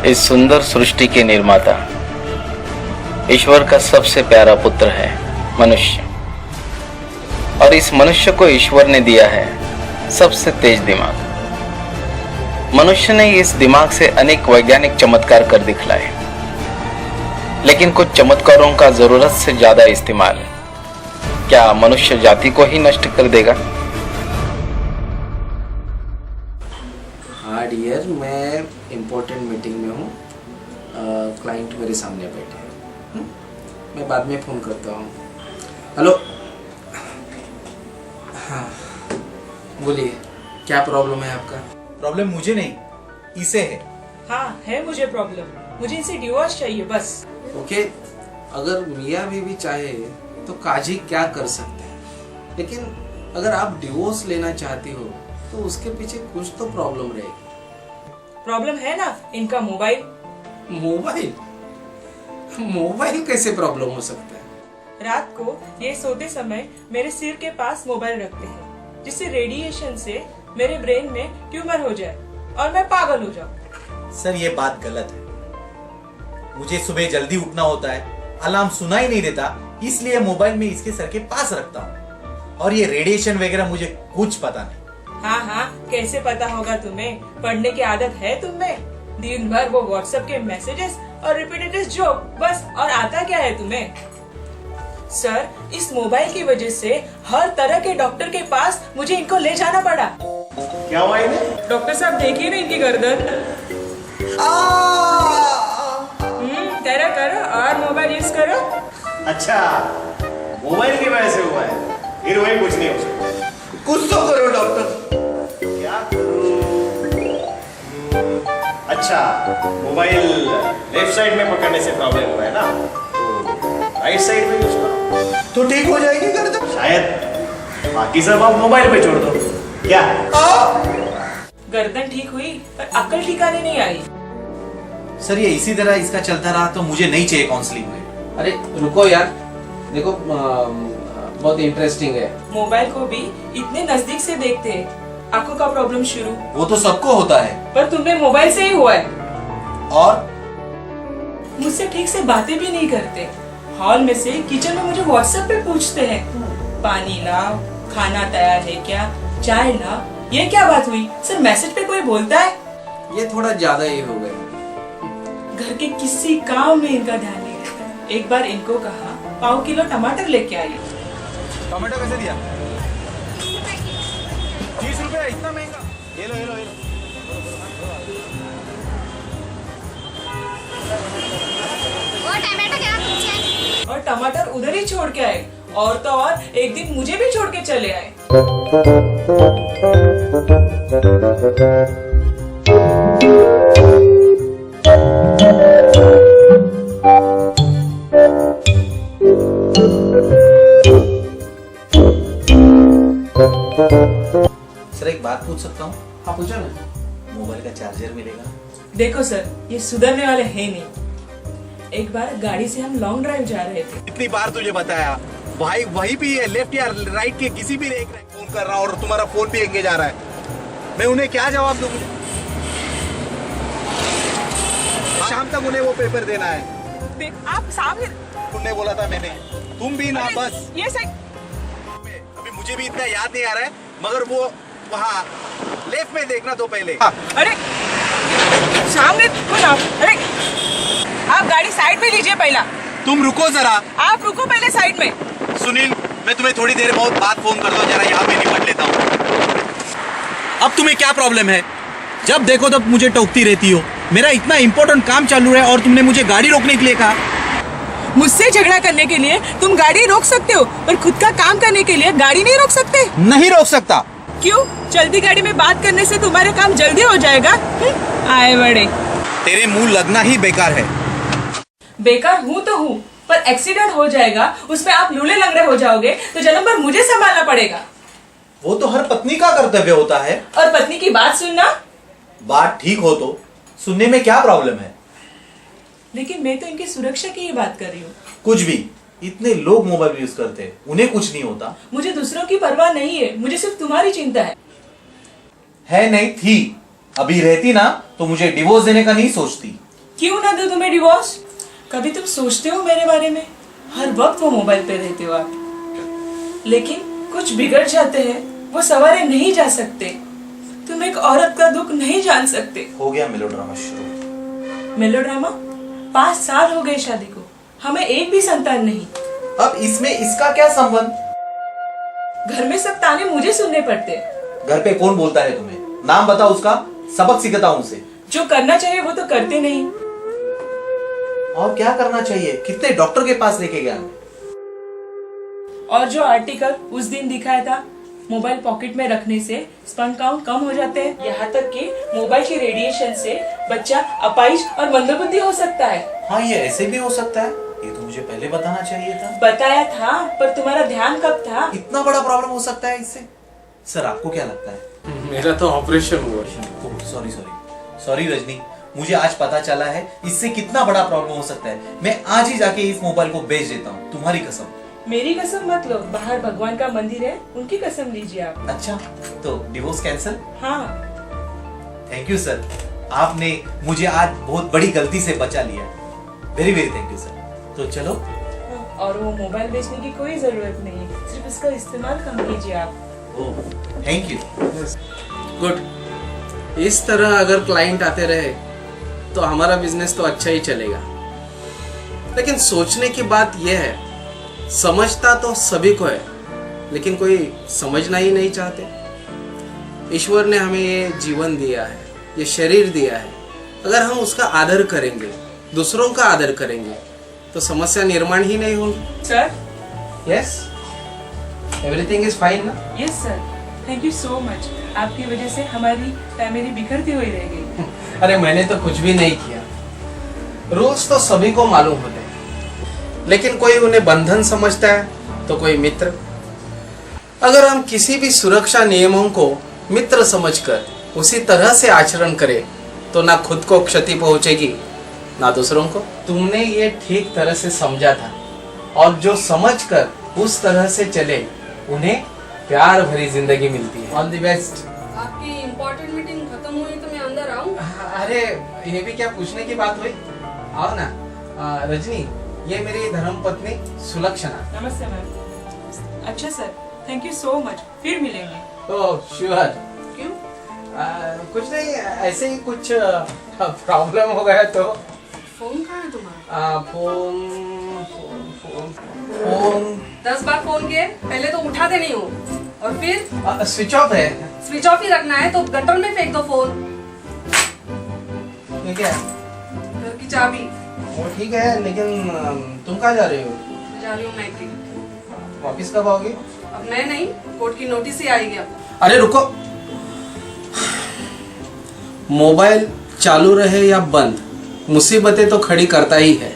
इस सुंदर सृष्टि के निर्माता ईश्वर का सबसे प्यारा पुत्र है मनुष्य, और इस मनुष्य को ईश्वर ने दिया है सबसे तेज दिमाग। मनुष्य ने इस दिमाग से अनेक वैज्ञानिक चमत्कार कर दिखलाए, लेकिन कुछ चमत्कारों का जरूरत से ज्यादा इस्तेमाल क्या मनुष्य जाति को ही नष्ट कर देगा? हाँ डियर, मैं इम्पोर्टेंट मीटिंग में हूँ। क्लाइंट मेरे सामने बैठे हैं। मैं बाद में फ़ोन करता हूँ। हेलो, हाँ बोलिए, क्या प्रॉब्लम है आपका? प्रॉब्लम मुझे नहीं, इसे है। हाँ है मुझे प्रॉब्लम, मुझे इसे डिवोर्स चाहिए बस। ओके, अगर मियाँ बीवी चाहे तो काजी क्या कर सकते हैं, लेकिन अगर आप डिवोर्स लेना चाहती हो तो उसके पीछे कुछ तो प्रॉब्लम रहेगी। प्रॉब्लम है ना इनका मोबाइल। मोबाइल? मोबाइल कैसे प्रॉब्लम हो सकता है? रात को ये सोते समय मेरे सिर के पास मोबाइल रखते हैं, जिससे रेडिएशन से मेरे ब्रेन में ट्यूमर हो जाए और मैं पागल हो जाऊं। सर ये बात गलत है। मुझे सुबह जल्दी उठना होता है, अलार्म सुनाई नहीं देता, इसलिए मोबाइल में इसके सर के पास रखता हूँ। और ये रेडिएशन वगैरह मुझे कुछ पता नहीं। हाँ हाँ, कैसे पता होगा तुम्हें? पढ़ने की आदत है तुम्हें? दिन भर वो व्हाट्सएप के मैसेजेस और रिपीटेड जोक बस, और आता क्या है तुम्हें? सर, इस मोबाइल की वजह से हर तरह के डॉक्टर के पास मुझे इनको ले जाना पड़ा। क्या हुआ इन्हें? डॉक्टर साहब देखिए ना इनकी गर्दन। करो करो और मोबाइल यूज करो। अच्छा, मोबाइल की वजह से हुआ है, फिर वही कुछ नहीं हो सकता। कुछ तो करो डॉक्टर। क्या करूं? अच्छा, मोबाइल लेफ्ट साइड में पकड़ने से प्रॉब्लम हुआ है ना, तो राइट साइड में यूज करो तो ठीक हो जाएगी गर्दन शायद। बाकी सब आप मोबाइल पे छोड़ दो। क्या? गर्दन ठीक हुई पर अक्ल ठिकाने नहीं आई। सर ये इसी तरह इसका चलता रहा तो मुझे नहीं चाहिए काउंसलिंग में। अरे रुको यार, देखो बहुत इंटरेस्टिंग है। मोबाइल को भी इतने नजदीक से देखते हैं, आंखों का प्रॉब्लम शुरू। वो तो सबको होता है। पर तुम्हें मोबाइल से ही हुआ है। और मुझसे ठीक से बातें भी नहीं करते। हॉल में से किचन में मुझे व्हाट्सएप पे पूछते हैं, पानी लाओ, खाना तैयार है क्या, चाय ना। ये क्या बात हुई सर? मैसेज पे कोई बोलता है? ये थोड़ा ज्यादा ही हो गया। घर के किसी काम में इनका ध्यान नहीं रहता। एक बार इनको कहा 1/2 किलो टमाटर लेके आइए। टमाटो कैसे दिया? 30 रुपए, इतना महंगा? ये लो ये लो ये लो। और टमाटर उधर ही छोड़ के आए, और तो और एक दिन मुझे भी छोड़ के चले आए। सर एक बात पूछ सकता हूँ? हाँ पूछो ना। मोबाइल का चार्जर मिलेगा? देखो सर, ये सुधरने वाले हैं नहीं। एक बार गाड़ी से हम लॉन्ग ड्राइव जा रहे थे। इतनी बार तुझे बताया भाई, वही भी है, लेफ्ट या राइट के किसी भी एक फोन कर रहा हूँ और तुम्हारा फोन भी एंगेज आ रहा है। मैं उन्हें क्या जवाब दूँ? शाम तक उन्हें वो पेपर देना है। देख आप सामने। तुमने बोला था मैंने, तुम भी ना बस। ये सही। अभी मुझे भी इतना याद नहीं आ रहा है, मगर वो वहाँ लेफ्ट में देखना तो पहले। अरे सामने कौन आप? अरे आप गाड़ी साइड में लीजिए पहला। तुम रुको जरा। आप रुको पहले साइड में। सुनील, मैं तुम्हें थोड़ी देर बहुत बाद फोन कर दो, जरा यहाँ पे निपट लेता हूँ। अब तुम्हें क्या प्रॉब्लम है? जब देखो तब मुझे टोकती रहती हो। मेरा इतना इंपॉर्टेंट काम चालू है और तुमने मुझे गाड़ी रोकने के लिए कहा। मुझसे झगड़ा करने के लिए तुम गाड़ी रोक सकते हो, पर खुद का काम करने के लिए गाड़ी नहीं रोक सकते। नहीं रोक सकता। क्यों? चलती गाड़ी में बात करने से तुम्हारे काम जल्दी हो जाएगा। आए बड़े। तेरे मुंह लगना ही बेकार है। बेकार हूँ तो हूँ, पर एक्सीडेंट हो जाएगा, उसमें आप लूले लंगड़े हो जाओगे तो जन्म भर मुझे संभालना पड़ेगा। वो तो हर पत्नी का कर्तव्य होता है। और पत्नी की बात सुनना। बात ठीक हो तो सुनने में क्या प्रॉब्लम है? लेकिन मैं तो इनकी सुरक्षा की ही बात कर रही हूँ। कुछ भी, इतने लोग मोबाइल यूज करते हैं, उन्हें कुछ नहीं होता। मुझे दूसरों की परवाह नहीं है, मुझे सिर्फ तुम्हारी चिंता है। नहीं थी, अभी रहती ना तो मुझे डिवोर्स देने का नहीं सोचती। क्यों ना दो तुम्हें डिवोर्स? कभी तुम सोचते हो मेरे बारे में? हर वक्त वो मोबाइल पे रहते हो आप, लेकिन कुछ बिगड़ जाते हैं, वो सवारे नहीं जा सकते। तुम एक औरत का दुख नहीं जान सकते। हो गया मेलोड्रामा शुरू। मेलोड्रामा? 5 साल हो गए शादी को, हमें एक भी संतान नहीं। अब इसमें इसका क्या संबंध? घर में सब ताने मुझे सुनने पड़ते। घर पे कौन बोलता है तुम्हें? नाम बताओ उसका, सबक सिखाता हूं उसे। जो करना चाहिए वो तो करते नहीं। और क्या करना चाहिए? कितने डॉक्टर के पास लेके गया? और जो आर्टिकल उस दिन दिखाया था, मोबाइल पॉकेट में रखने से स्पर्म काउंट कम हो जाते हैं। यहाँ तक कि मोबाइल की रेडिएशन से बच्चा अपाहिज और मंदबुद्धि हो सकता है। हाँ, ये ऐसे भी हो सकता है। ये तो मुझे पहले बताना चाहिए था। बताया था, पर तुम्हारा ध्यान कब था? इतना बड़ा प्रॉब्लम हो सकता है इससे? सर, आपको क्या लगता है? मेरा तो ऑपरेशन हुआ। सॉरी सॉरी रजनी, मुझे आज पता चला है इससे कितना बड़ा प्रॉब्लम हो सकता है। मैं आज ही जाके इस मोबाइल को बेच देता हूँ, तुम्हारी कसम। मेरी कसम मत लो, बाहर भगवान का मंदिर है, उनकी कसम लीजिए आप। अच्छा, तो डिवोर्स कैंसिल? हाँ। थैंक यू सर, आपने मुझे आज बहुत बड़ी गलती से बचा लिया। Very very thank you sir. तो चलो। और वो मोबाइल बेचने की कोई जरूरत नहीं है, सिर्फ इसका इस्तेमाल कम कीजिए आप। ओह, थैंक यू। गुड। इस तरह अगर क्लाइंट आते रहे तो हमारा बिजनेस तो अच्छा ही चलेगा। लेकिन सोचने की बात यह है, समझता तो सभी को है, लेकिन कोई समझना ही नहीं चाहते। ईश्वर ने हमें ये जीवन दिया है, ये शरीर दिया है। अगर हम उसका आदर करेंगे, दूसरों का आदर करेंगे, तो समस्या निर्माण ही नहीं होगी। Sir. Yes, everything is fine ना? Yes sir, thank you so much. आपकी वजह से हमारी फैमिली बिखरती हुई रह गई। अरे मैंने तो कुछ भी नहीं किया। रूल्स तो सभी को मालूम होते हैं, लेकिन कोई उन्हें बंधन समझता है तो कोई मित्र। अगर हम किसी भी सुरक्षा नियमों को मित्र समझकर उसी तरह से आचरण करें तो ना खुद को क्षति पहुंचेगी ना दूसरों को। तुमने ये ठीक तरह से समझा था, और जो समझकर उस तरह से चले उन्हें प्यार भरी जिंदगी मिलती है। All the best. आपकी इम्पोर्टेंट मीटिंग खत्म हुई तो मैं अंदर आऊं? अरे ये भी क्या पूछने की बात हुई? आओ ना। रजनी, ये मेरी धर्मपत्नी सुलक्षणा। नमस्ते मैम। अच्छा sir, thank you so much, फिर मिलेंगे। Oh sure. क्यों? कुछ नहीं, ऐसे ही कुछ प्रॉब्लम हो गया तो। फोन कहाँ है तुम्हारा? फोन 10 बार फोन किए, पहले तो उठाते नहीं हो, और फिर स्विच ऑफ है। स्विच ऑफ ही रखना है तो गटर में फेंक दो फोन। ये क्या है? घर की चाबी। वो ठीक है, लेकिन तुम कहाँ जा रही हो? जा रही हूँ मैके। वापिस कब आओगी? अब मैं नहीं, कोर्ट की नोटिस ही आएगी अब। अरे रुको, मोबाइल चालू रहे या बंद, मुसीबतें तो खड़ी करता ही है।